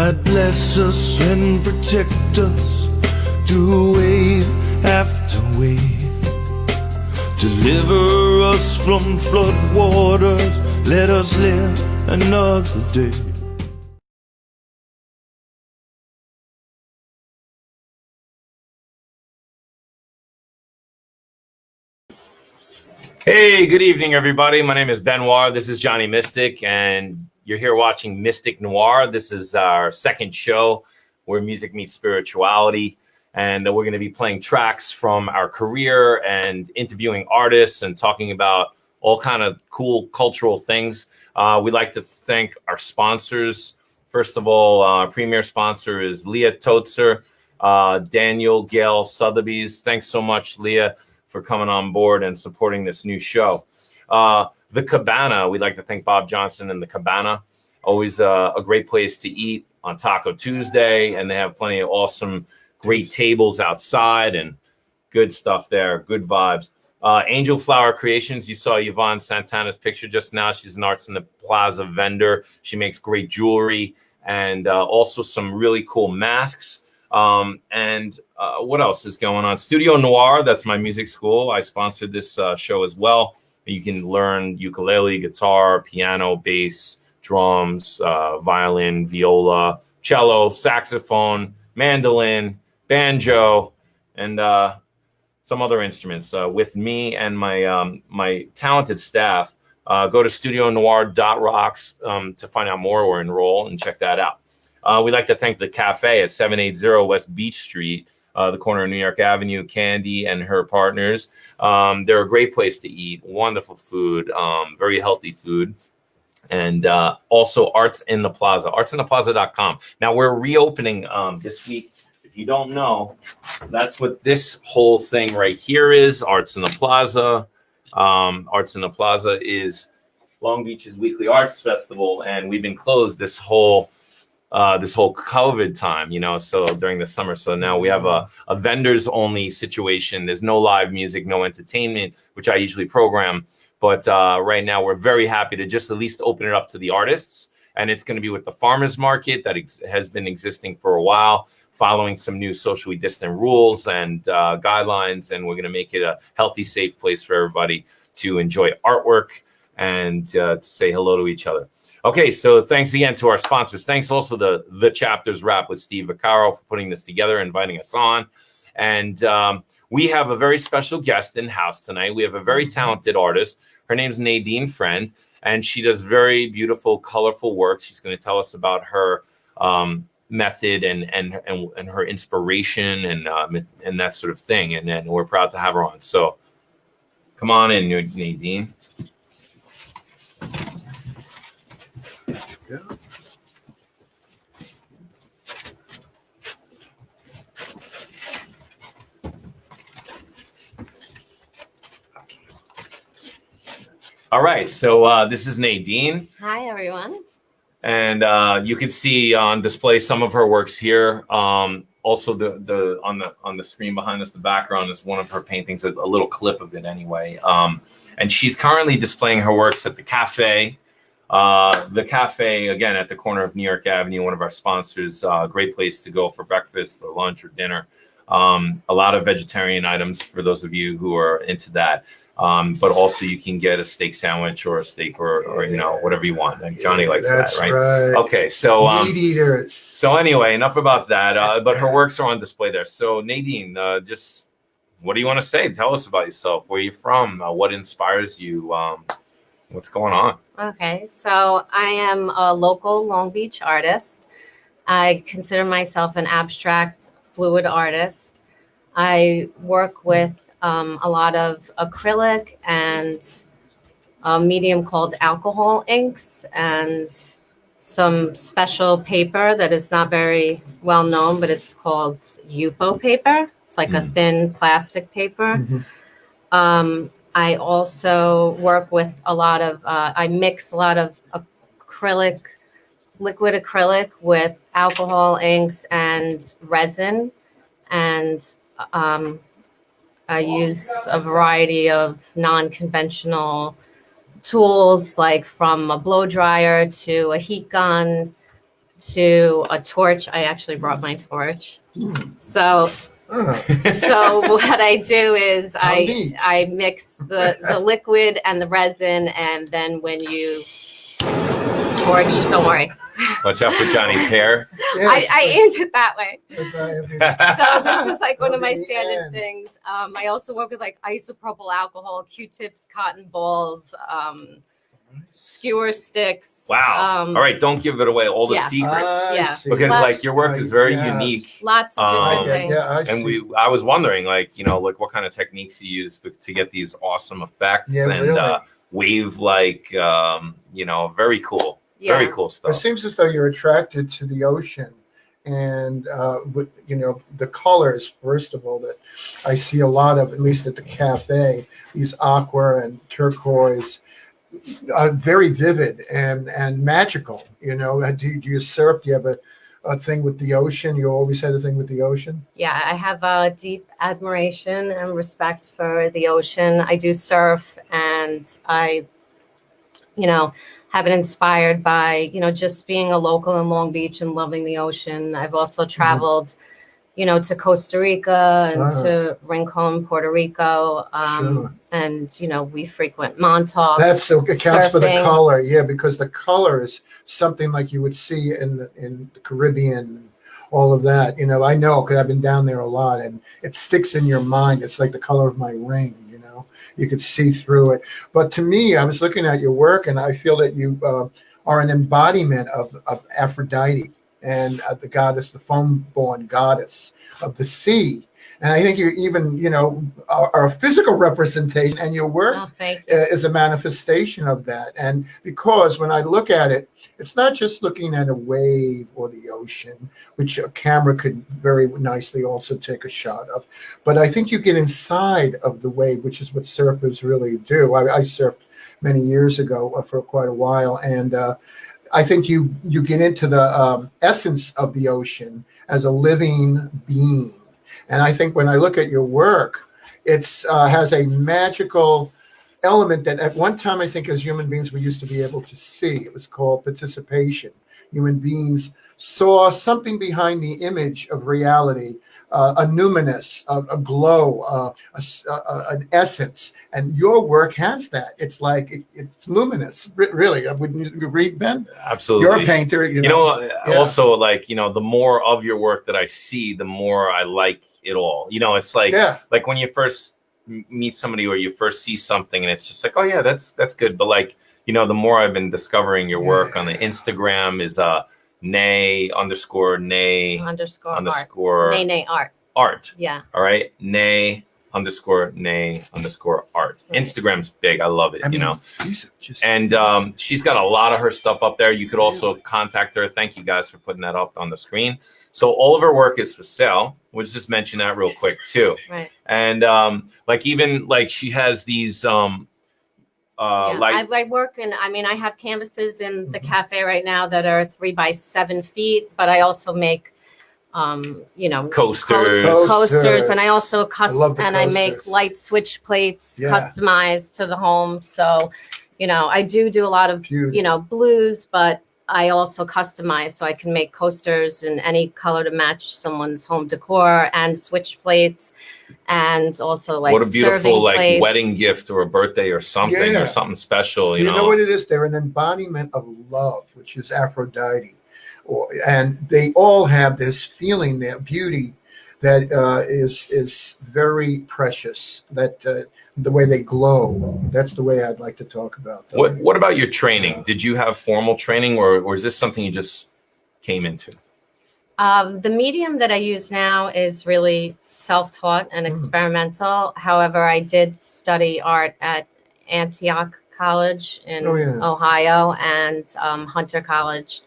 God bless us and protect us through wave after wave. Deliver us from flood waters. Let us live another day. Hey, good evening, everybody. My name is Benoir. This is Johnny Mystic, and you're here watching Mystic Noir. This is our second show where music meets spirituality, and we're going to be playing tracks from our career and interviewing artists and talking about all kind of cool cultural things. We'd like to thank our sponsors. First of all, our premier sponsor is Leah Totzer, Daniel Gale Sotheby's. Thanks so much, Leah, for coming on board and supporting this new show. The Cabana, we'd like to thank Bob Johnson and the Cabana. Always a great place to eat on Taco Tuesday, and they have plenty of awesome, great tables outside and good stuff there, good vibes. Angel Flower Creations, you saw Yvonne Santana's picture just now. She's an Arts in the Plaza vendor. She makes great jewelry and also some really cool masks. What else is going on? Studio Noir, that's my music school. I sponsored this show as well. You can learn ukulele, guitar, piano, bass, drums, violin, viola, cello, saxophone, mandolin, banjo, and some other instruments with me and my my talented staff. Go to studionoir.rocks to find out more or enroll and check that out. We'd like to thank the cafe at 780 West Beach Street, the corner of New York Avenue. Candy and her partners. They're a great place to eat, wonderful food, very healthy food. And also Arts in the Plaza, artsintheplaza.com. Now we're reopening this week. If you don't know, that's what this whole thing right here is, Arts in the Plaza. Arts in the Plaza is Long Beach's weekly arts festival, and we've been closed this whole COVID time, you know, so during the summer. So now we have a vendors only situation. There's no live music, no entertainment, which I usually program. But right now we're very happy to just at least open it up to the artists. And it's going to be with the farmers market that has been existing for a while, following some new socially distant rules and guidelines. And we're going to make it a healthy, safe place for everybody to enjoy artwork and to say hello to each other. Okay, so thanks again to our sponsors. Thanks also to The Chapters Rap with Steve Vaccaro for putting this together, inviting us on. And we have a very special guest in house tonight. We have a very talented artist. Her name's Nadine Friend, and she does very beautiful, colorful work. She's going to tell us about her method and her inspiration and that sort of thing. And we're proud to have her on. So come on in, Nadine. Yeah. All right, so this is Nadine. Hi, everyone. And you can see on display some of her works here. Also, on the screen behind us, the background is one of her paintings, a little clip of it anyway. And she's currently displaying her works at the cafe. The cafe, again, at the corner of New York Avenue, one of our sponsors, great place to go for breakfast or lunch or dinner. A lot of vegetarian items for those of you who are into that. But also you can get a steak sandwich or a steak or you know, whatever you want. Like Johnny likes that, right? Okay, so meat eaters. So anyway, enough about that. But her works are on display there. So Nadine, just what do you want to say? Tell us about yourself. Where are you from? What inspires you? What's going on? Okay, so I am a local Long Beach artist. I consider myself an abstract fluid artist. I work with a lot of acrylic and a medium called alcohol inks and some special paper that is not very well known, but it's called Yupo paper. It's like a thin plastic paper. I also work with a lot of, I mix a lot of acrylic, liquid acrylic with alcohol inks and resin. And I use a variety of non-conventional tools, like from a blow dryer to a heat gun to a torch. I actually brought my torch. So Oh, so what I do is How neat. I mix the liquid and the resin, and then when you torch, don't worry. Watch out for Johnny's hair. yes. I aimed it that way. Yes, I have been- So this is like one of my Nadine. standard things. I also work with like isopropyl alcohol, Q-tips, cotton balls, skewer sticks. Wow. All right, don't give it away. All the Yeah. secrets. I Yeah. see. Because Well, like your work is very Yes. unique. Lots of different things. Yeah, I And see. I was wondering, like, you know, like what kind of techniques you use to get these awesome effects Yeah, and really. wave like, you know, very cool, very Yeah. cool It stuff. seems as though you're attracted to the ocean, and with the colors. First of all, that I see a lot of, at least at the cafe, these aqua and turquoise, very vivid and magical. Do you surf? Do you have a thing with the ocean? You always had a thing with the ocean. Yeah, I have a deep admiration and respect for the ocean. I do surf, and I, have been inspired by, just being a local in Long Beach and loving the ocean. I've also traveled, to Costa Rica and to Rincon, Puerto Rico. Sure. And, we frequent Montauk. That accounts for the surfing. color, yeah, because the color is something like you would see in the Caribbean, all of that. I know because I've been down there a lot, and it sticks in your mind. It's like the color of my ring. You could see through it. But to me, I was looking at your work, and I feel that you are an embodiment of Aphrodite and the goddess, the foam-born goddess of the sea. And I think you even, are a physical representation, and your work Oh, thank you. is a manifestation of that. And because when I look at it, it's not just looking at a wave or the ocean, which a camera could very nicely also take a shot of. But I think you get inside of the wave, which is what surfers really do. I surfed many years ago for quite a while, and I think you get into the essence of the ocean as a living being. And I think when I look at your work, it's has a magical element that at one time, I think as human beings, we used to be able to see. It was called participation. Human beings saw something behind the image of reality, a numinous, a glow, an essence. And your work has that. It's like, it's luminous, really. Wouldn't you agree, Ben? Absolutely. You're a painter. Also, like, the more of your work that I see, the more I like it all. It's like, like when you first meet somebody or you first see something and it's just like, oh yeah, that's good. But like, the more I've been discovering your work on the Instagram is nay underscore art. Yeah. All right. Nay underscore art. Instagram's big. I love it, She's just And she's got a lot of her stuff up there. You could also contact her. Thank you guys for putting that up on the screen. So all of her work is for sale. We'll just mention that real quick too. Right. And like she has these I work in, I have canvases in the cafe right now that are 3 by 7 feet, but I also make coasters, and I also I make light switch plates customized to the home. So, I do a lot of, blues, but I also customize, so I can make coasters in any color to match someone's home decor, and switch plates, and also like what a beautiful like plates. Wedding gift or a birthday or something or something special. You know what it is? They're an embodiment of love, which is Aphrodite, and they all have this feeling, that beauty that is very precious. That the way they glow. That's the way I'd like to talk about them. What about your training? Did you have formal training, or is this something you just came into? The medium that I use now is really self-taught and experimental. However, I did study art at Antioch College in Ohio and Hunter College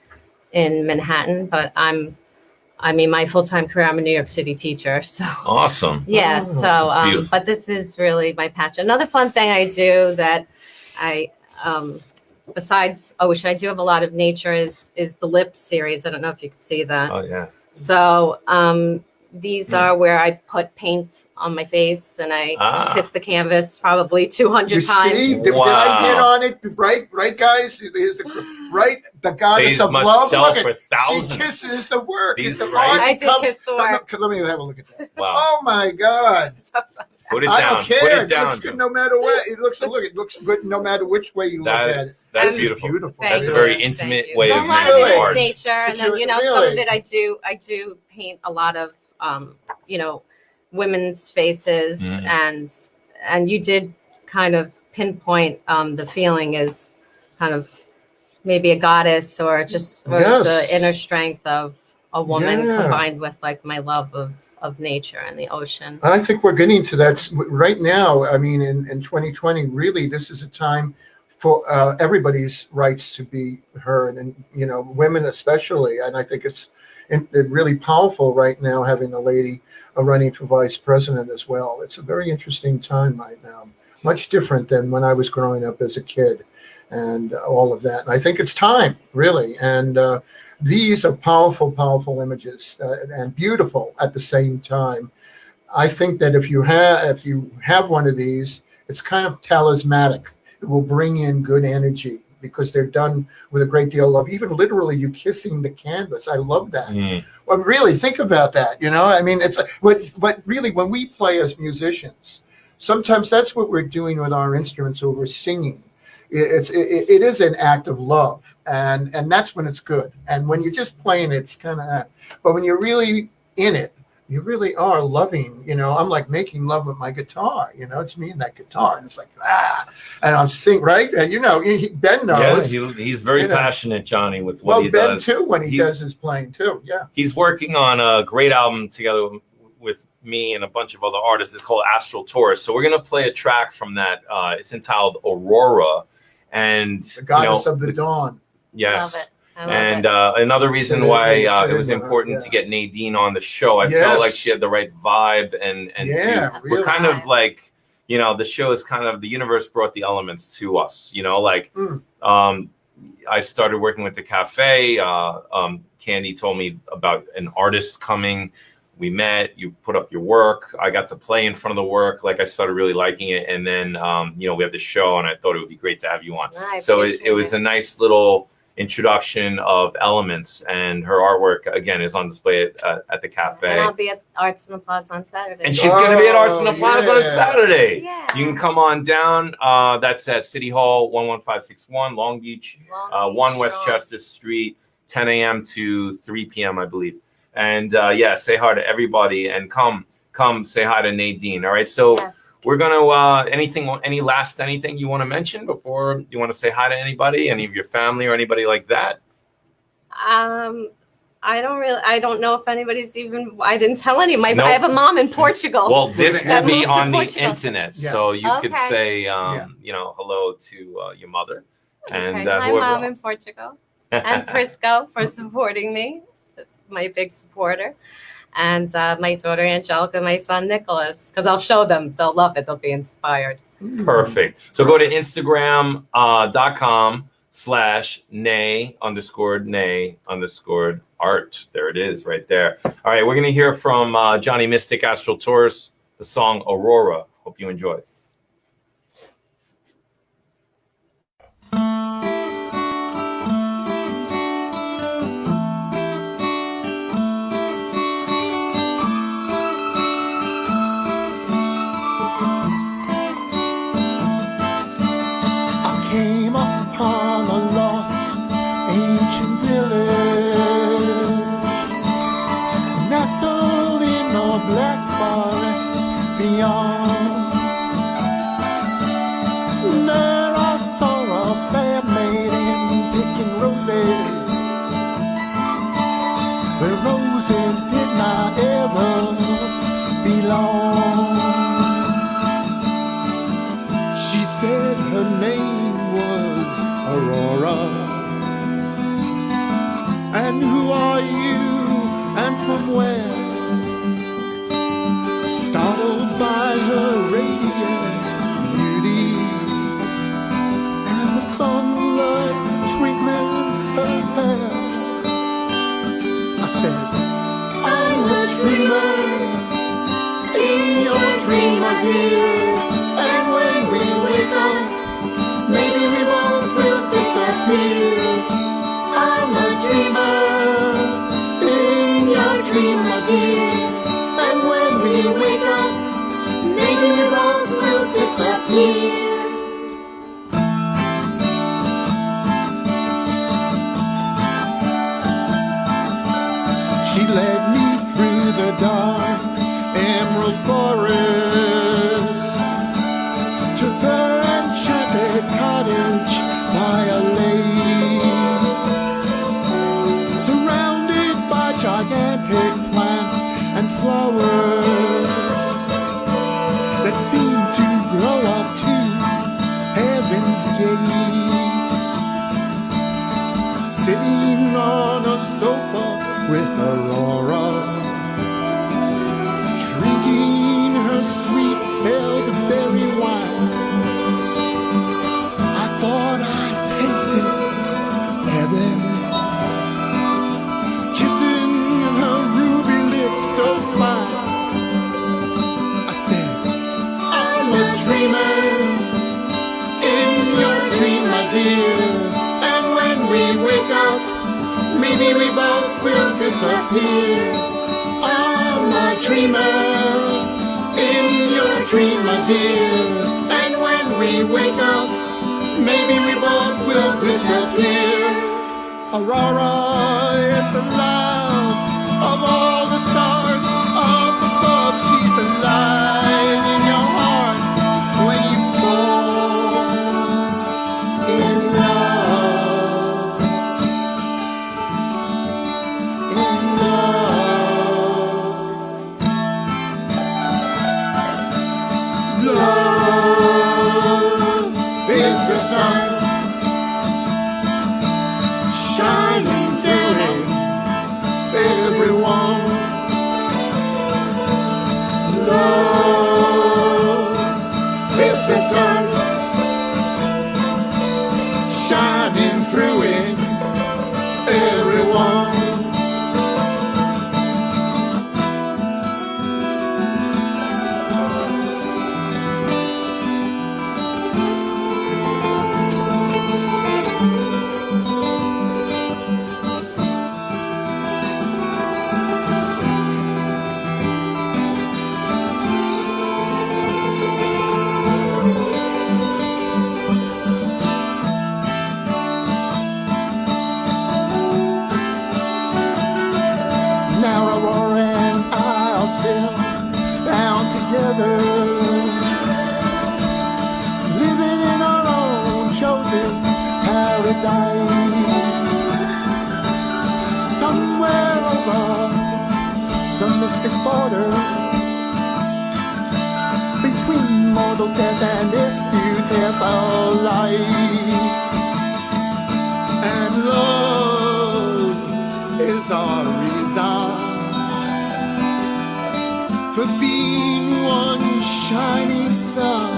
in Manhattan. But my full-time career, I'm a New York City teacher. So awesome. Yeah. But this is really my passion. Another fun thing I do that besides ocean, I do have a lot of nature is the Lip series. I don't know if you can see that. Oh yeah. So These are where I put paint on my face and I kiss the canvas probably 200 You times. see? Did I hit on it? Right, guys? Here's the goddess These of must love. sell Look for at thousands. She kisses the work. These, The right? art I did kiss the work. Let me have a look at that. Wow. Oh my God! Put it down. I don't care. Put it It down. looks good no matter what. It looks good no matter which way you look at it. That's This is beautiful. Thank That's a you. very Thank intimate you. way So of a lot of making it is art. nature, and then some of it I do paint a lot of women's faces, and you did kind of pinpoint the feeling is kind of maybe a goddess or just the inner strength of a woman combined with like my love of nature and the ocean. I think we're getting to that right now. I mean, in 2020, really, this is a time for everybody's rights to be heard, and women especially. And I think it's really powerful right now having a lady running for vice president as well. It's a very interesting time right now, much different than when I was growing up as a kid and all of that. And I think it's time, really. And these are powerful, powerful images and beautiful at the same time. I think that if you have one of these, it's kind of talismanic. It will bring in good energy because they're done with a great deal of love. Even literally, you kissing the canvas. I love that. Well, really, think about that. I mean, it's but really, when we play as musicians, sometimes that's what we're doing with our instruments, or we're singing. It is an act of love, and that's when it's good. And when you're just playing, it's kind of. But when you're really in it, you really are loving. I'm like making love with my guitar. It's me and that guitar, and it's like and I'm singing, right? Ben knows. Yeah, he's very passionate, Johnny, with what he Ben does. too, when he does his playing too. Yeah, he's working on a great album together with me and a bunch of other artists. It's called Astral Taurus. So we're gonna play a track from that. It's entitled Aurora, and the goddess of the dawn. Yes. Love it. And another reason why it was important to get Nadine on the show, I felt like she had the right vibe, and we're kind of like, the show is kind of, the universe brought the elements to us, I started working with the cafe. Candy told me about an artist coming. We met, you put up your work. I got to play in front of the work. Like, I started really liking it. And then, we have the show, and I thought it would be great to have you on. So it was a nice little introduction of elements, and her artwork again is on display at the cafe. And I'll be at Arts in the Plaza on Saturday. And she's going to be at Arts in the Plaza on Saturday. Yeah. You can come on down. That's at City Hall, 11561 Long Beach, 1 Westchester Street, 10 a.m. to 3 p.m. I believe. And say hi to everybody, and come say hi to Nadeane. All right, so. Yes. We're gonna anything you want to mention before you want to say hi to anybody, any of your family or anybody like that? I don't know if anybody's I didn't tell any. I have a mom in Portugal. Well, this will be on the internet, so you could say hello to your mother and my mom in Portugal, and Prisco for supporting me, my big supporter. And my daughter Angelica, my son Nicholas, because I'll show them. They'll love it. They'll be inspired. Perfect. So go to Instagram.com/nay_art. There it is right there. All right, we're going to hear from Johnny Mystic, Astral Taurus, the song Aurora. Hope you enjoy it. Came upon a lost ancient village, nestled in a black forest beyond. There I saw a fair maiden picking roses, where roses did not ever belong. She said her name was Aurora. And who are you, and from where? Startled by her radiant beauty and the sunlight twinkling her hair, I said, I'm a dreamer. disappear. She led me through the dark emerald forest to her enchanted cottage by a lake, surrounded by gigantic plants and flowers that seemed to grow up to heaven's gate. Sitting on a sofa with Aurora, drinking her sweet elderberry wine, I thought I tasted heaven, kissing her ruby lips so fine. I said, I'm a dreamer in your dream, my dear, and when we wake up, maybe we both will disappear. I'm a dreamer in your dream, my dear, and when we wake up, maybe we both will disappear. Aurora is the love of all the stars up above. She's the light in your heart when you fall in love. In love. Love is the sun shining through everyone. Love is the sun shining through it, everyone. Now Aurora and I are still down together, living in our own chosen paradise, somewhere above the mystic border between mortal death and this beautiful life. And love is our reason for being one shining sun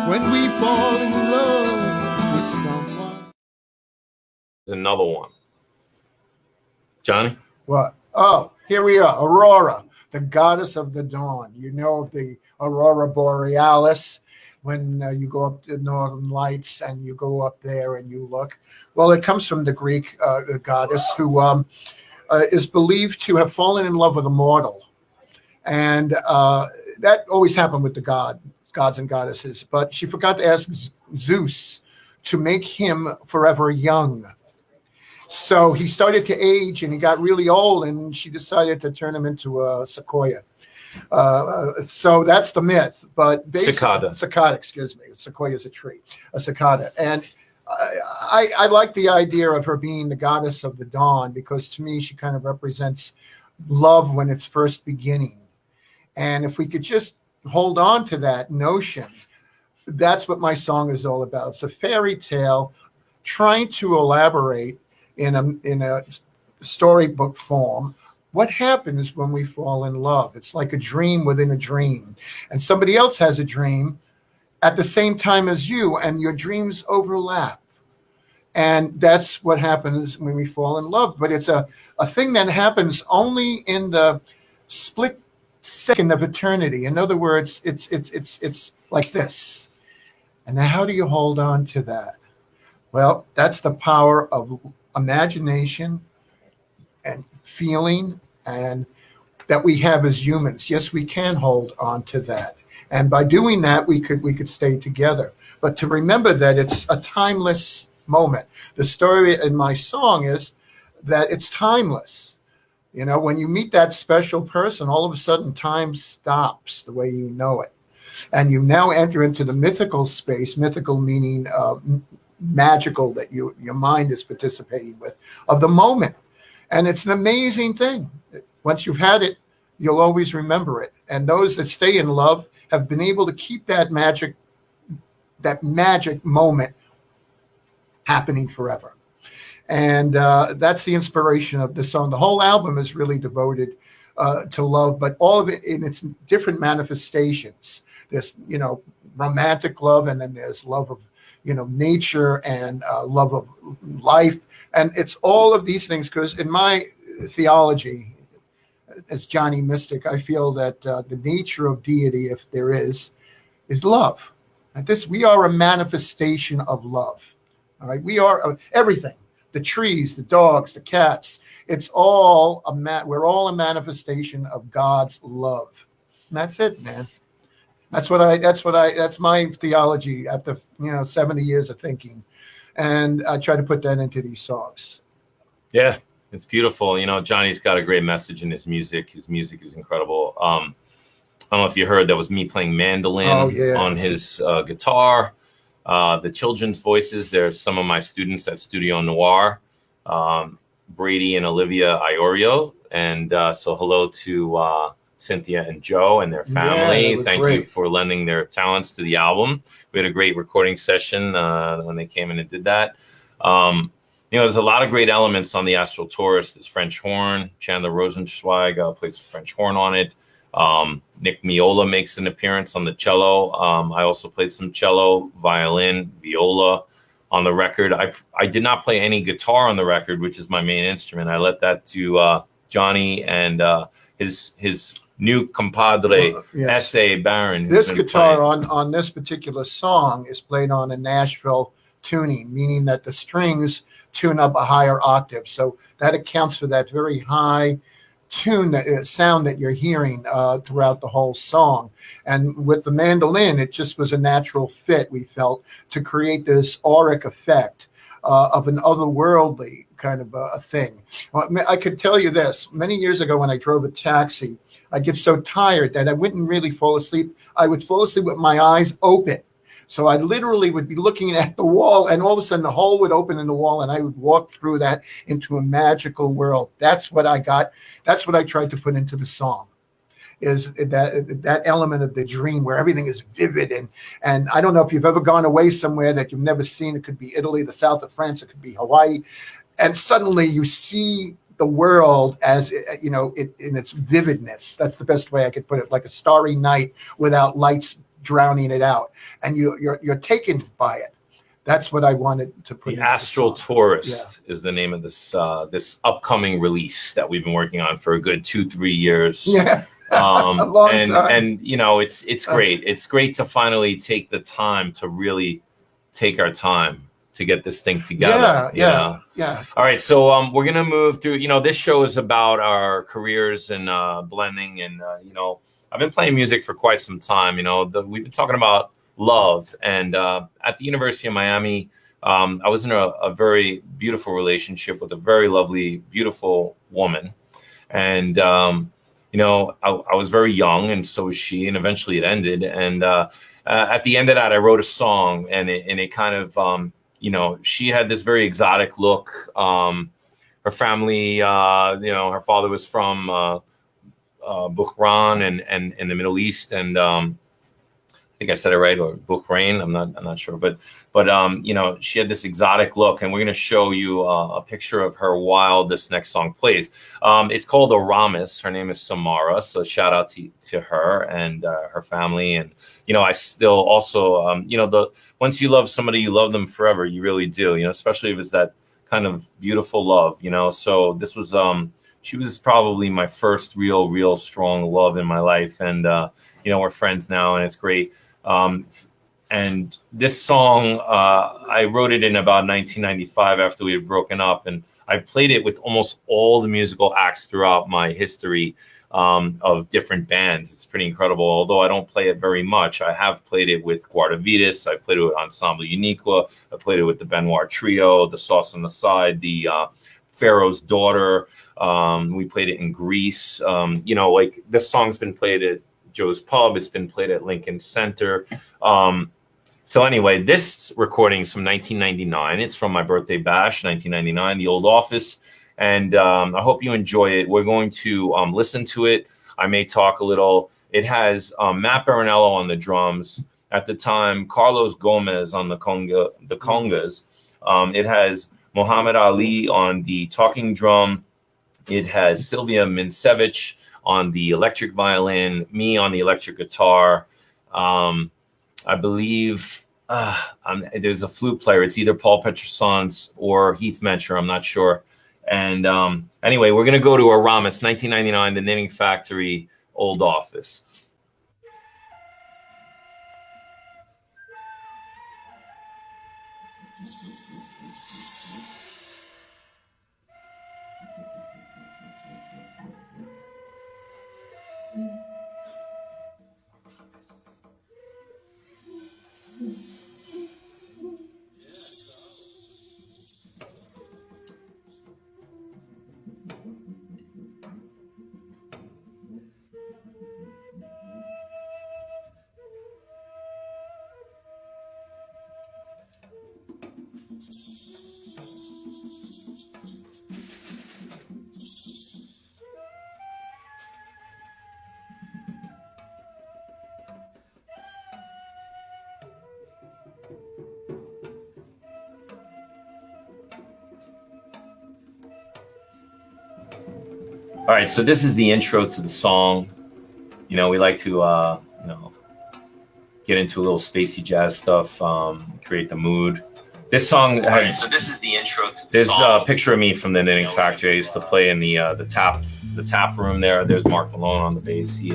when we fall in love with someone. There's another one. Johnny? What? Oh, here we are. Aurora, the goddess of the dawn. You know of the Aurora Borealis when you go up to the Northern Lights and you go up there and you look. Well, it comes from the Greek goddess who is believed to have fallen in love with a mortal. And that always happened with the gods and goddesses. But she forgot to ask Zeus to make him forever young. So he started to age and he got really old, and she decided to turn him into a sequoia. So that's the myth. But cicada, excuse me. Sequoia is a tree, a cicada. And I like the idea of her being the goddess of the dawn, because to me she kind of represents love when it's first beginning. And if we could just hold on to that notion, that's what my song is all about. It's a fairy tale trying to elaborate in a storybook form what happens when we fall in love. It's like a dream within a dream, and somebody else has a dream at the same time as you, and your dreams overlap. And that's what happens when we fall in love. But it's a thing that happens only in the split second of eternity. In other words, it's like this. And now how do you hold on to that? Well, that's the power of imagination and feeling, and that we have as humans. Yes, we can hold on to that. And by doing that, we could stay together. But to remember that it's a timeless moment. The story in my song is that it's timeless. You know, when you meet that special person, all of a sudden time stops the way you know it. And you now enter into the mythical space, mythical meaning magical, that your mind is participating with, of the moment. And it's an amazing thing. Once you've had it, you'll always remember it. And those that stay in love have been able to keep that magic moment happening forever. And that's the inspiration of the song. The whole album is really devoted to love, but all of it in its different manifestations. There's, you know, romantic love, and then there's love of, you know, nature, and love of life. And it's all of these things, because in my theology, as Johnny Mystic, I feel that the nature of deity, if there is love. And we are a manifestation of love. All right, we are everything. The trees, the dogs, the cats. It's all we're all a manifestation of God's love. And that's it, man. That's my theology after 70 years of thinking, and I try to put that into these songs. Yeah, it's beautiful. You know, Johnny's got a great message in his music. His music is incredible. I don't know if you heard, that was me playing mandolin on his guitar. The children's voices, there's some of my students at Studio Noir, Brady and Olivia Iorio. And so hello to Cynthia and Joe and their family. Yeah, Thank you for lending their talents to the album. We had a great recording session when they came in and did that. You know, there's a lot of great elements on the Astral Taurus. There's French horn. Chandler Rosenzweig plays French horn on it. Nick Miola makes an appearance on the cello. I also played some cello, violin, viola on the record. I did not play any guitar on the record, which is my main instrument. I let that to Johnny and his new compadre, S.A. Baron. This guitar on this particular song is played on a Nashville tuning, meaning that the strings tune up a higher octave. So that accounts for that very high sound that you're hearing throughout the whole song. And with the mandolin, it just was a natural fit, we felt, to create this auric effect of an otherworldly kind of a thing. I could tell you this. Many years ago when I drove a taxi, I'd get so tired that I wouldn't really fall asleep. I would fall asleep with my eyes open. So I literally would be looking at the wall, and all of a sudden the hole would open in the wall, and I would walk through that into a magical world. That's what I got. That's what I tried to put into the song, is that element of the dream where everything is vivid. And I don't know if you've ever gone away somewhere that you've never seen. It could be Italy, the south of France. It could be Hawaii. And suddenly you see the world as, you know, in its vividness. That's the best way I could put it, like a starry night without lights drowning it out, and you're taken by it. That's what I wanted to put. The Astral Taurus is the name of this this upcoming release that we've been working on for a good 2-3 years. Yeah, a long time. And you know, it's great. It's great to finally take the time to really take our time to get this thing together. Yeah. All right, so we're gonna move through. You know, this show is about our careers and blending, and you know, I've been playing music for quite some time. You know, we've been talking about love, and at the University of Miami, I was in a very beautiful relationship with a very lovely, beautiful woman, and you know, I was very young, and so was she, and eventually it ended. And at the end of that, I wrote a song, and it kind of you know, she had this very exotic look. Her family, you know, her father was from Bahrain and in the Middle East, and I think I said it right, or Bahrain. I'm not sure, but you know, she had this exotic look, and we're gonna show you a picture of her while this next song plays. It's called Aramas. Her name is Samara, so shout out to her and her family. And you know, I still also you know, once you love somebody, you love them forever. You really do. You know, especially if it's that kind of beautiful love. You know, so this was she was probably my first real strong love in my life, and you know, we're friends now, and it's great. And this song, I wrote it in about 1995 after we had broken up, and I played it with almost all the musical acts throughout my history. of different bands. It's pretty incredible. Although I don't play it very much, I have played it with Guardavitas. I played it with Ensemble Uniqua. I played it with the Benoir Trio, the Sauce on the Side, the Pharaoh's Daughter. We played it in Greece. You know, like this song's been played at Joe's Pub. It's been played at Lincoln Center. So anyway, this recording is from 1999. It's from my birthday bash, 1999, the old office. And I hope you enjoy it. We're going to listen to it. I may talk a little. It has Matt Baronello on the drums. At the time, Carlos Gomez on the congas. It has Muhammad Ali on the talking drum. It has Sylvia Minsevich on the electric violin, me on the electric guitar. I believe there's a flute player. It's either Paul Petrosans or Heath Mencher. I'm not sure. And anyway, we're going to go to Aramas, 1999, the Knitting Factory, old office. All right, so this is the intro to the song. You know, we like to, you know, get into a little spacey jazz stuff, create the mood. This song had, right, so this is the intro to the song. There's a picture of me from the Knitting Factory. I used to play in the tap room there. There's Mark Malone on the bass. He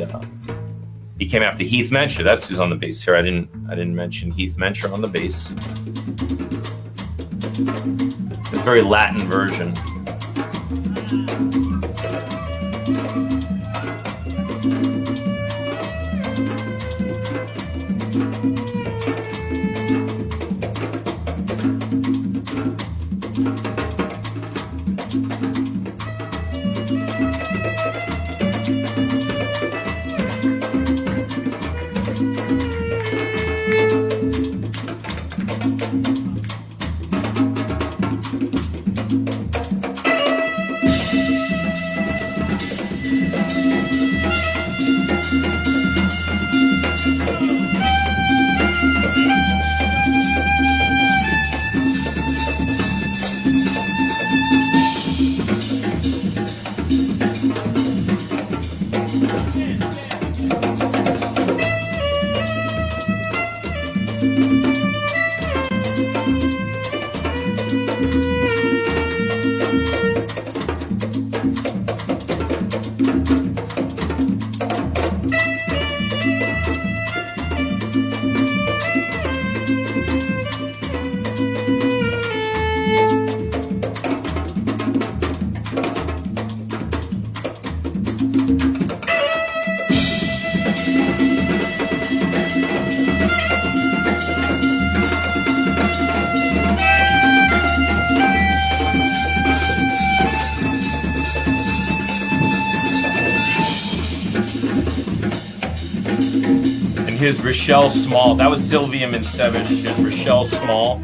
came after Heath Mencher. That's who's on the bass here. I didn't mention Heath Mencher on the bass. It's a very Latin version. Here's Rochelle Small. That was Sylvia Minsevich. Here's Rochelle Small.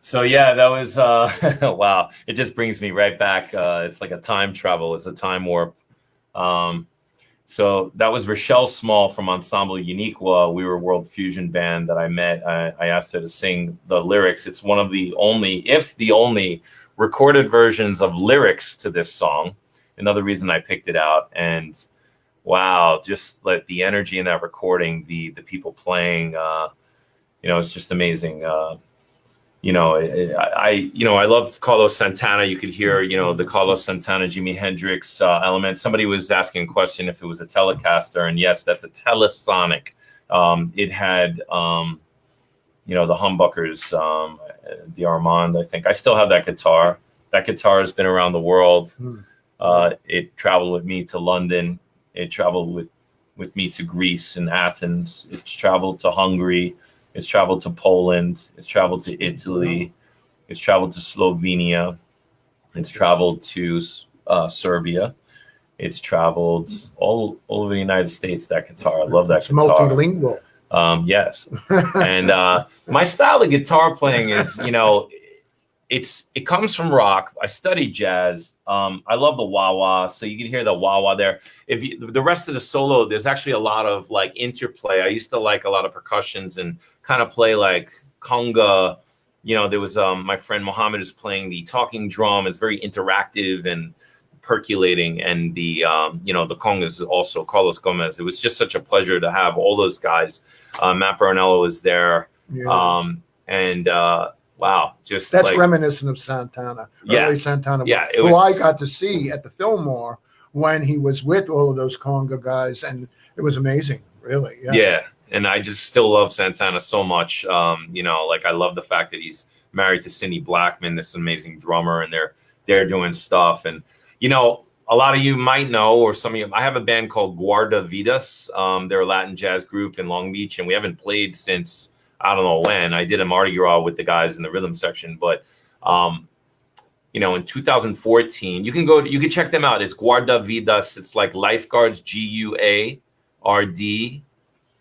So yeah, that was wow. It just brings me right back. It's like a time travel. It's a time warp. So that was Rochelle Small from Ensemble Uniqua. We were a world fusion band that I met. I asked her to sing the lyrics. It's one of the only, if the only, recorded versions of lyrics to this song. Another reason I picked it out. And wow, just like the energy in that recording, the people playing, it's just amazing. I love Carlos Santana. You could hear, the Carlos Santana, Jimi Hendrix element. Somebody was asking a question if it was a Telecaster, and yes, that's a Telesonic. It had, the humbuckers, the Armand, I think. I still have that guitar. That guitar has been around the world. It traveled with me to London. It traveled with me to Greece and Athens. It's traveled to Hungary. It's traveled to Poland. It's traveled to Italy. It's traveled to Slovenia. It's traveled to Serbia. It's traveled all over the United States. That guitar, I love that guitar. Multilingual. Yes. And my style of guitar playing is, it comes from rock. I studied jazz. I love the wah-wah, so you can hear the wah-wah there. The rest of the solo, there's actually a lot of like interplay. I used to like a lot of percussions and kind of play like conga. There was my friend Mohammed is playing the talking drum. It's very interactive and percolating, and the conga is also Carlos Gomez. It was just such a pleasure to have all those guys. Matt Bernello was there, wow, just that's reminiscent of Santana. Early Santana, who I got to see at the Fillmore when he was with all of those conga guys, and it was amazing, really. Yeah, and I just still love Santana so much. I love the fact that he's married to Cindy Blackman, this amazing drummer, and they're doing stuff. And a lot of you might know, or some of you, I have a band called Guarda Vidas. They're a Latin jazz group in Long Beach, and we haven't played since I don't know when. I did a Mardi Gras with the guys in the rhythm section, but in 2014, you can check them out. It's Guarda Vidas. It's like lifeguards, Guard,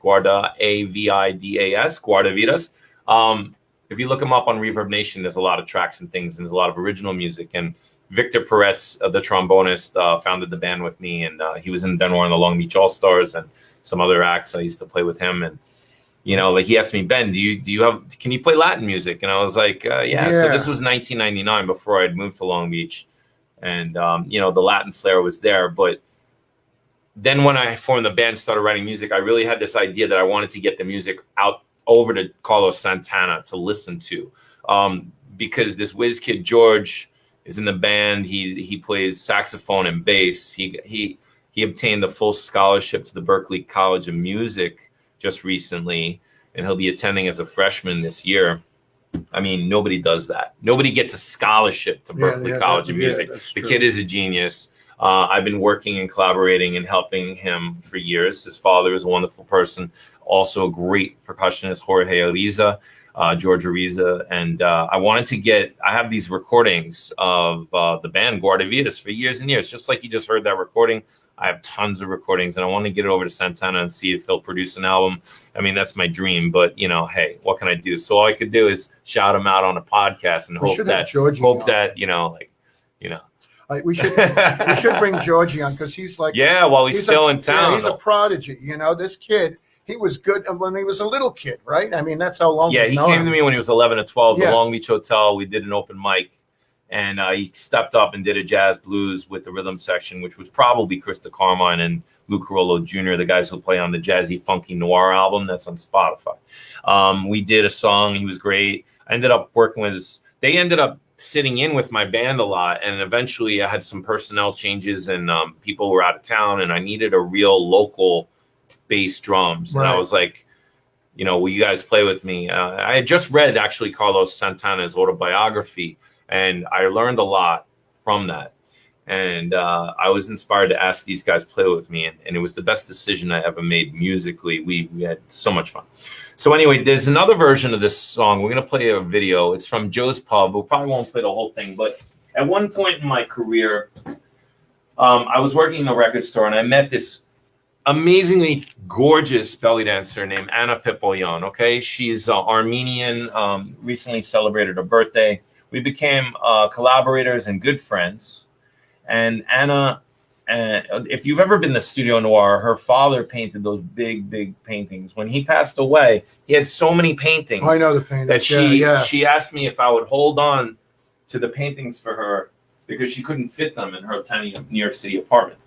Guarda, Avidas, Guarda Vidas. If you look them up on Reverb Nation, there's a lot of tracks and things, and there's a lot of original music. And Victor Peretz, the trombonist, founded the band with me, and he was in Benoir and the Long Beach All Stars and some other acts. I used to play with him, and he asked me, Ben, can you play Latin music? And I was like, yeah. So this was 1999 before I'd moved to Long Beach, and the Latin flair was there. But then when I formed the band, started writing music, I really had this idea that I wanted to get the music out over to Carlos Santana to listen to, because this whiz kid George is in the band. He plays saxophone and bass. He obtained the full scholarship to the Berklee College of Music just recently, and he'll be attending as a freshman this year. I mean, nobody does that. Nobody gets a scholarship to Berklee College of Music. The kid is a genius. I've been working and collaborating and helping him for years. His father is a wonderful person, also a great percussionist, Jorge Ariza, George Ariza. And I have these recordings of the band Guarda Vidas for years and years, just like you just heard that recording. I have tons of recordings, and I want to get it over to Santana and see if he'll produce an album. I mean, that's my dream, but hey, what can I do? So all I could do is shout him out on a podcast and hope that we should bring Georgie on, because he's like, while he's still in town. He's a prodigy. This kid, he was good when he was a little kid, right? I mean, that's how long. Yeah, he came to me when he was 11 or 12. The Long Beach Hotel. We did an open mic. And he stepped up and did a jazz blues with the rhythm section, which was probably Krista Carmine and Lou Carollo Jr., the guys who play on the Jazzy Funky Noir album that's on Spotify. We did a song. He was great. I ended up working with they ended up sitting in with my band a lot. And eventually I had some personnel changes, and people were out of town, and I needed a real local bass drums. And Right. I was like, you know, will you guys play with me? I had just read actually Carlos Santana's autobiography, and I learned a lot from that. And I was inspired to ask these guys to play with me, and it was the best decision I ever made musically. We had so much fun. So anyway, there's another version of this song. We're going to play a video. It's from Joe's Pub. We probably won't play the whole thing, but at one point in my career, I was working in a record store, and I met this amazingly gorgeous belly dancer named Anna Pipolyan. Okay, she's Armenian, recently celebrated her birthday. We became collaborators and good friends. And Anna, if you've ever been to Studio Noir, her father painted those big paintings. When he passed away, he had so many paintings. I know the paintings. That she asked me if I would hold on to the paintings for her because she couldn't fit them in her tiny New York City apartment.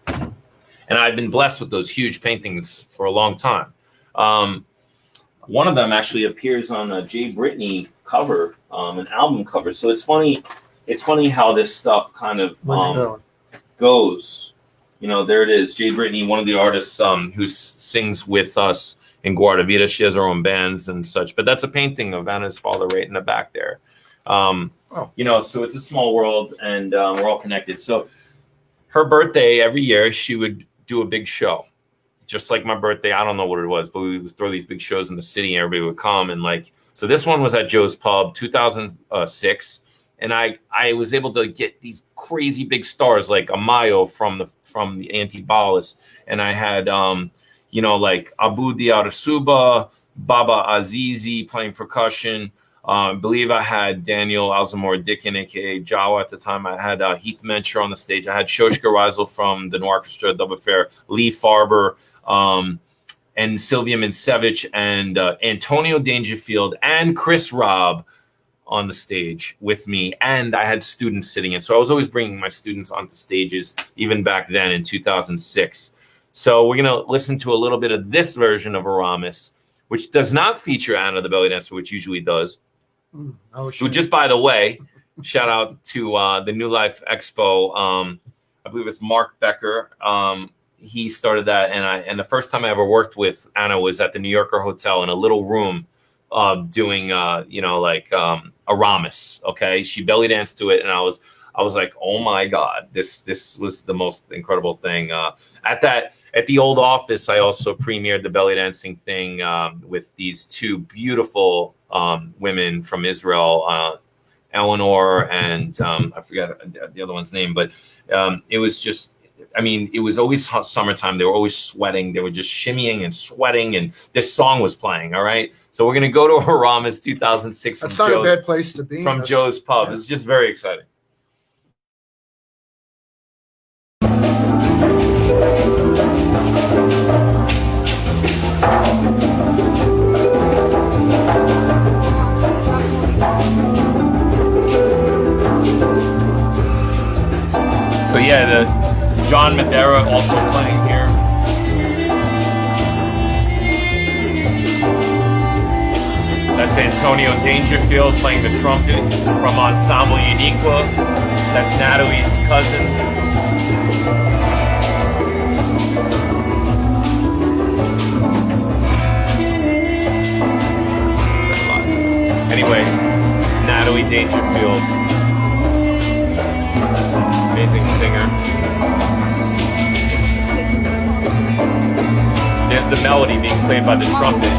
And I'd been blessed with those huge paintings for a long time. One of them actually appears on a Jay Brittany cover, an album cover. So it's funny. It's funny how this stuff kind of goes. You know, there it is. Jay Brittany, one of the artists who sings with us in Guardavita. She has her own bands and such. But that's a painting of Anna's father right in the back there. You know, so it's a small world, and we're all connected. So her birthday, every year, she would do a big show. Just like my birthday, I don't know what it was, but we would throw these big shows in the city, and everybody would come. And like, so this one was at Joe's Pub, 2006. And I was able to get these crazy big stars like Amayo from the Antibalas, and I had you know, like Abu Diarasuba, Baba Azizi playing percussion. I believe I had Daniel Alzamore Dickin, aka Jawa at the time. I had Heath Mencher on the stage. I had Shoshka Reisel from the Noir Orchestra, Double Fair, Lee Farber, and Sylvia Minsevich, and Antonio Dangerfield, and Chris Robb on the stage with me, and I had students sitting in. So I was always bringing my students onto stages, even back then in 2006. So we're going to listen to a little bit of this version of Aramas, which does not feature Anna the belly dancer, which usually does. Who, just by the way, shout out to the New Life Expo. I believe it's Mark Becker. He started that, and the first time I ever worked with Anna was at the New Yorker Hotel in a little room, doing you know, like Aramas. Okay, she belly danced to it, and I was like, oh my God, this was the most incredible thing. At the old office, I also premiered the belly dancing thing with these two beautiful women from Israel, Eleanor and I forgot the other one's name, but it was just, I mean, it was always summertime. They were always sweating. They were just shimmying and sweating, and this song was playing. All right, so we're gonna go to Aramas 2006. That's not a bad place to be. From Joe's Pub. Yeah. It's just very exciting. So yeah, the John Madeira also playing here. That's Antonio Dangerfield playing the trumpet from Ensemble Uniqua. That's Natalie's cousin. Anyway, Natalie Dangerfield. Amazing singer. There's the melody being played by the trumpet.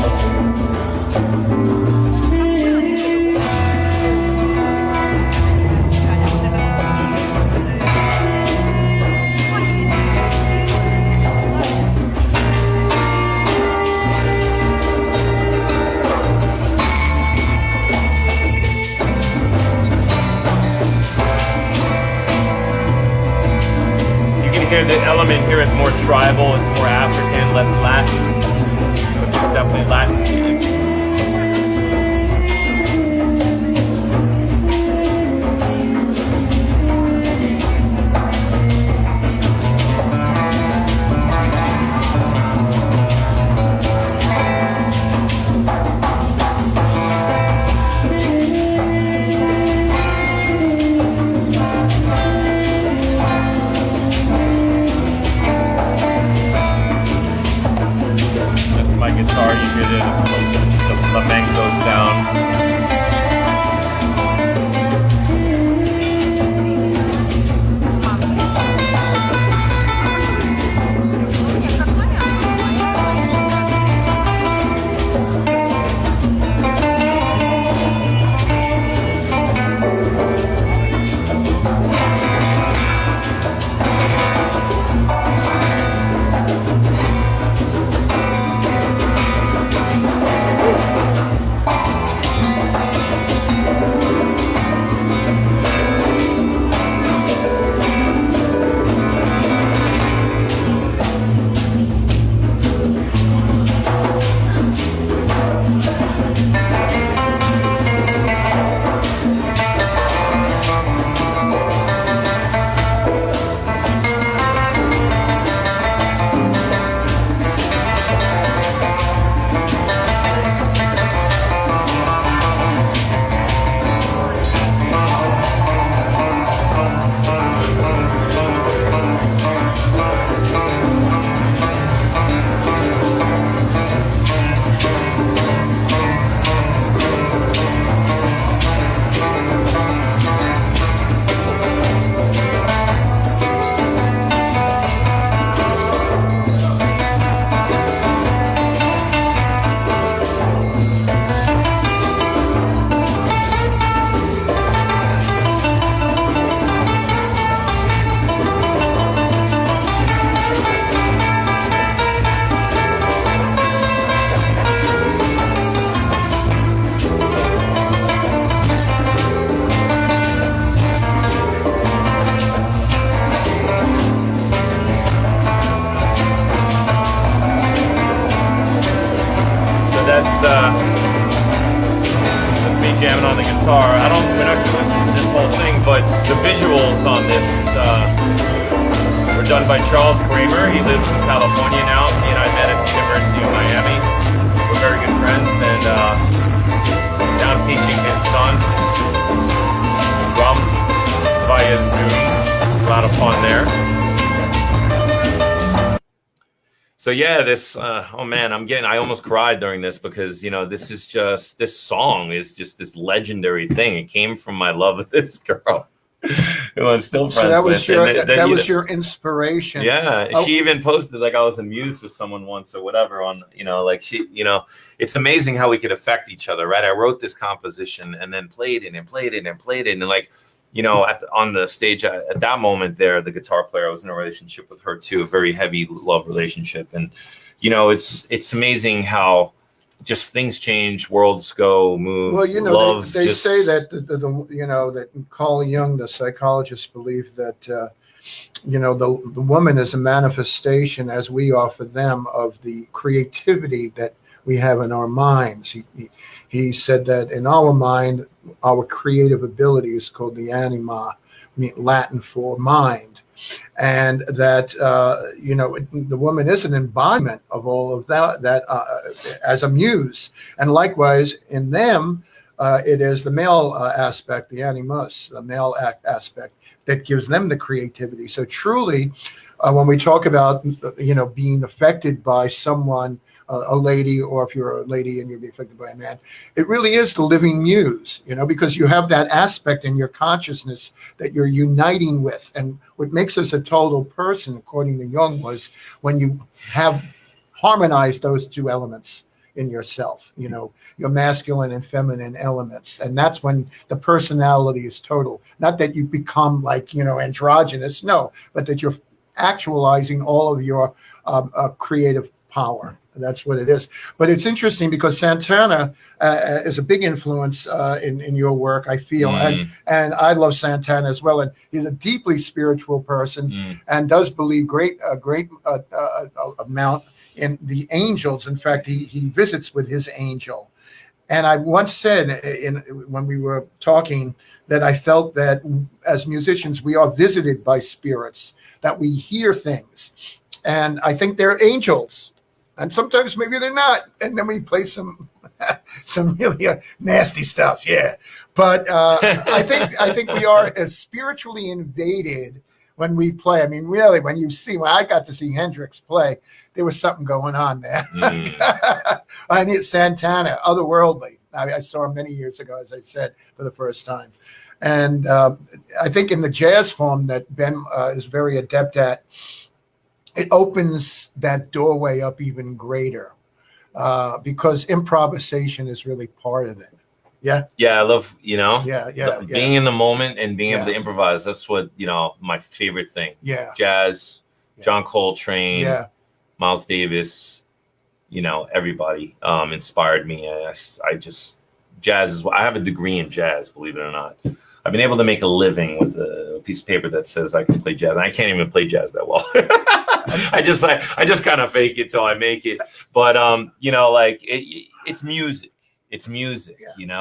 The element here is more tribal, it's more African, less Latin, but there's definitely Latin influence. the guitar, you hear the flamenco sound. That's me jamming on the guitar. We're not going to listen to this whole thing, but the visuals on this were done by Charles Kramer. He lives in California now. He and I met at the University of Miami. We're very good friends, and now I'm teaching his son drums via Zoom. A lot of fun there. So yeah, this, oh man, I almost cried during this because, this song is just this legendary thing. It came from my love of this girl who I'm still friends with. So that was your inspiration. Yeah. Oh. She even posted like I was amused with someone once or whatever on, it's amazing how we could affect each other, right? I wrote this composition and then played it and played it and played it. And on the stage at that moment there, the guitar player, I was in a relationship with her too, a very heavy love relationship. And, it's amazing how just things change, worlds go, move. Well, love they say that, that Carl Jung, the psychologist, believed that, the woman is a manifestation, as we are for them, of the creativity that we have in our minds. He said that in our mind, our creative ability is called the anima, Latin for mind, and that the woman is an embodiment of all of that as a muse, and likewise in them. It is the male aspect, the animus, the male aspect that gives them the creativity. So truly, when we talk about, being affected by someone, a lady, or if you're a lady and you're being affected by a man, it really is the living muse, because you have that aspect in your consciousness that you're uniting with. And what makes us a total person, according to Jung, was when you have harmonized those two elements in yourself, your masculine and feminine elements. And that's when the personality is total. Not that you become like, androgynous, no, but that you're actualizing all of your creative power. That's what it is. But it's interesting because Santana is a big influence in your work, I feel. And I love Santana as well. And he's a deeply spiritual person and does believe a great amount in the angels. In fact, he visits with his angel. And I once said when we were talking that I felt that as musicians, we are visited by spirits, that we hear things. And I think they're angels. And sometimes maybe they're not. And then we play some really nasty stuff. Yeah. But I think we are spiritually invaded when we play. I mean, really, when I got to see Hendrix play, there was something going on there. I need Santana, otherworldly. I saw him many years ago, as I said, for the first time. And I think in the jazz form that Ben is very adept at, it opens that doorway up even greater because improvisation is really part of it. Yeah. Yeah, I love, being in the moment and being able to improvise. That's what, my favorite thing. Yeah. Jazz, John Coltrane, Miles Davis, everybody inspired me. I have a degree in jazz, believe it or not. I've been able to make a living with a piece of paper that says I can play jazz. And I can't even play jazz that well. I just kind of fake it till I make it. But it's music. It's music, and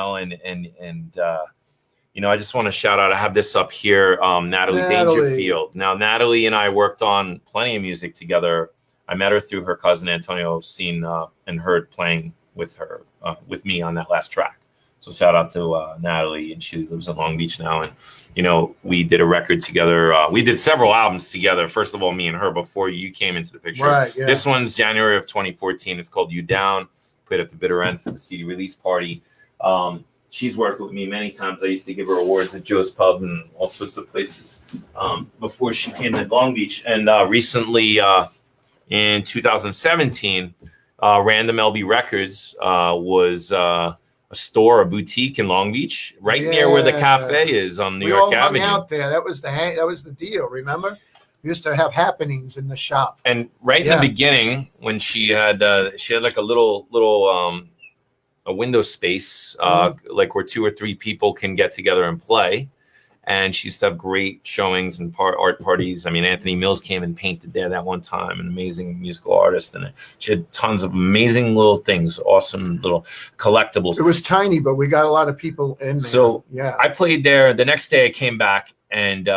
I just want to shout out. I have this up here, Natalie Dangerfield. Now, Natalie and I worked on plenty of music together. I met her through her cousin Antonio, seen and heard playing with her, with me on that last track. So shout out to Natalie, and she lives in Long Beach now. And we did a record together. We did several albums together. First of all, me and her before you came into the picture. Right. Yeah. This one's January of 2014. It's called You Down. Played at the Bitter End for the CD release party. She's worked with me many times. I used to give her awards at Joe's Pub and all sorts of places before she came to Long Beach. And recently, in 2017, Random LB Records was a store, a boutique in Long Beach, right near where the cafe is on New York Avenue. We all hung out there. That was the deal. Remember? We used to have happenings in the shop. And in the beginning, when she had like a little a window space, like where 2 or 3 people can get together and play. And she used to have great showings and art parties. I mean, Anthony Mills came and painted there that one time, an amazing musical artist. And she had tons of amazing little things, awesome little collectibles. It was tiny, but we got a lot of people in there. So I played there. The next day I came back and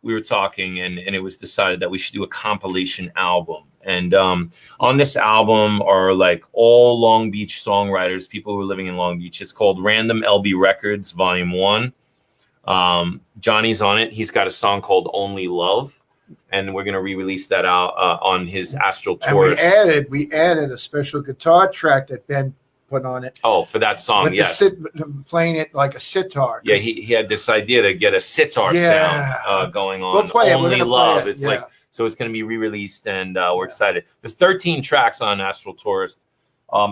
we were talking, and it was decided that we should do a compilation album. And on this album are like all Long Beach songwriters, people who are living in Long Beach. It's called Random LB Records, Volume 1. Johnny's on it. He's got a song called Only Love, and we're going to re-release that out on his Astral Tour. And we added a special guitar track that Ben put on it. Oh, for that song, yes. Playing it like a sitar. Yeah, he had this idea to get a sitar sound going on. We'll play Only Love. It's like, so it's going to be re-released, and we're excited. There's 13 tracks on Astral Tourist.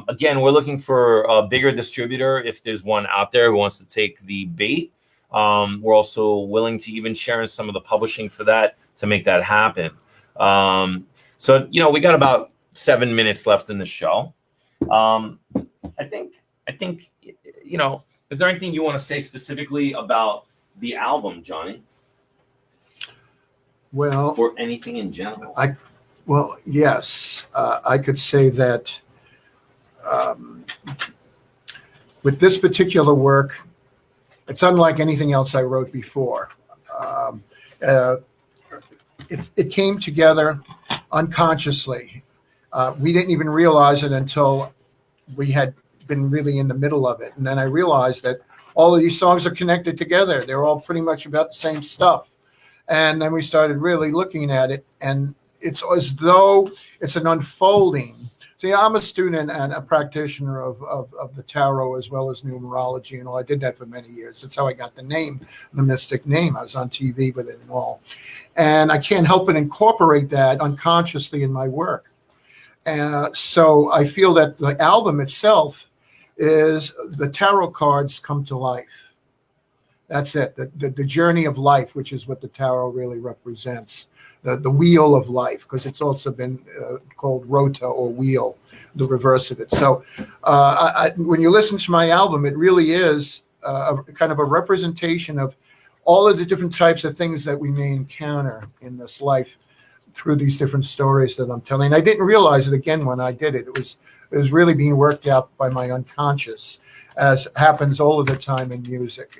Again, we're looking for a bigger distributor. If there's one out there who wants to take the bait, we're also willing to even share in some of the publishing for that to make that happen. So we got about 7 minutes left in the show. I think is there anything you want to say specifically about the album, Johnny? Well, or anything in general? Yes, I could say that with this particular work, it's unlike anything else I wrote before. It came together unconsciously. We didn't even realize it until we had been really in the middle of it. And then I realized that all of these songs are connected together. They're all pretty much about the same stuff. And then we started really looking at it, and it's as though it's an unfolding. See, I'm a student and a practitioner of the tarot as well as numerology and all. I did that for many years. That's how I got the name, the Mystic name. I was on TV with it and all. And I can't help but incorporate that unconsciously in my work. So I feel that the album itself is the tarot cards come to life. That's it. The journey of life, which is what the tarot really represents. The wheel of life, because it's also been called rota or wheel, the reverse of it. So when you listen to my album, it really is a kind of a representation of all of the different types of things that we may encounter in this life through these different stories that I'm telling. I didn't realize it again when I did it. It was really being worked out by my unconscious, as happens all of the time in music.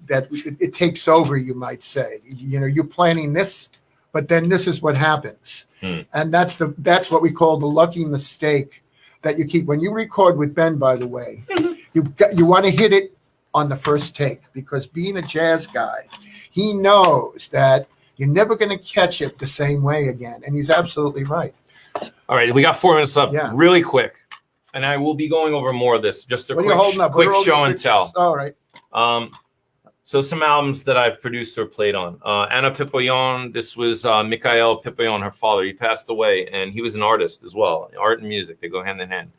That it takes over, you might say. You're planning this, but then this is what happens. And that's what we call the lucky mistake that you keep. When you record with Ben, by the way, you want to hit it on the first take, because being a jazz guy, he knows that You're never going to catch it the same way again. And he's absolutely right. All right, we got 4 minutes left. Yeah. Really quick, and I will be going over more of this. Just a What are you holding up? What quick are all show these and tell. pictures? All right. So some albums that I've produced or played on. Anna Pipoyon, this was Mikhail Pipoyon, her father. He passed away, and he was an artist as well. Art and music, they go hand in hand.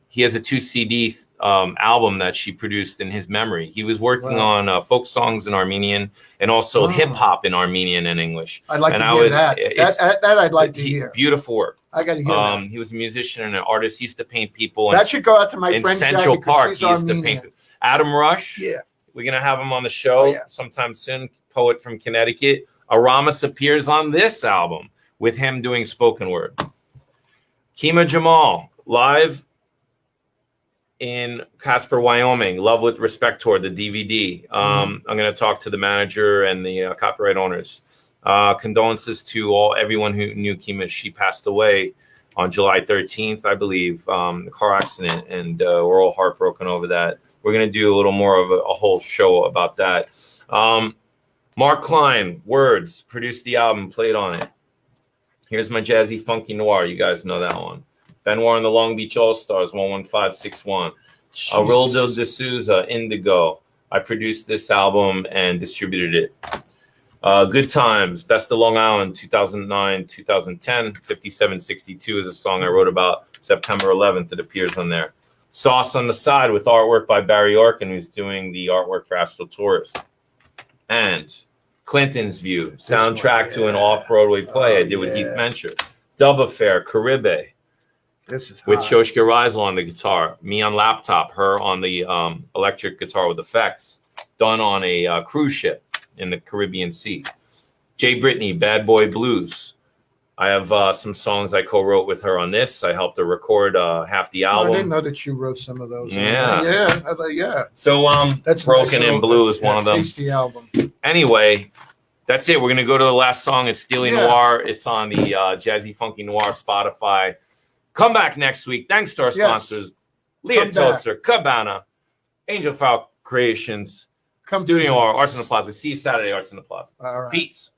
He has a 2 CD album that she produced in his memory. He was working on folk songs in Armenian and also hip hop in Armenian and English. I'd like and to hear that. That I'd like to hear. Beautiful work. I got to hear that. He was a musician and an artist. He used to paint people. That should go out to my in friend Central Jackie, Park. she's He used to Armenian. paint. Adam Rush. Yeah. We're going to have him on the show sometime soon. Poet from Connecticut. Aramas appears on this album with him doing spoken word. Kima Jamal, live in Casper, Wyoming. Love with Respect Tour, the DVD. I'm going to talk to the manager and the copyright owners. Condolences to everyone who knew Kima. She passed away on July 13th, I believe, the car accident, and we're all heartbroken over that. We're going to do a little more of a whole show about that. Mark Klein, Words, produced the album, played on it. Here's my jazzy, funky noir. You guys know that one. Benoir and the Long Beach All-Stars, 11561. Aurora de Souza, Indigo. I produced this album and distributed it. Good Times, Best of Long Island, 2009, 2010. 5762 is a song I wrote about September 11th. It appears on there. Sauce on the Side with artwork by Barry Orkin, who's doing the artwork for Astral Tourist. And Clinton's View, soundtrack to an off-Broadway play I did with Heath Mencher. Dub Affair, Caribe, with Shoshka Reisel on the guitar. Me on laptop, her on the electric guitar with effects. Done on a cruise ship in the Caribbean Sea. Jay Brittany, Bad Boy Blues. I have some songs I co-wrote with her on this. I helped her record half the album. I didn't know that you wrote some of those. Yeah. So that's Broken nice in Blue is one of them. Tasty album. Anyway, that's it. We're going to go to the last song. It's Steely Noir. It's on the Jazzy Funky Noir Spotify. Come back next week. Thanks to our sponsors. Leah Totzer, Cabana, Angel Fowl Creations, Studio Noir, Arts in the Plaza. See you Saturday, Arts in the Plaza. All right. Peace.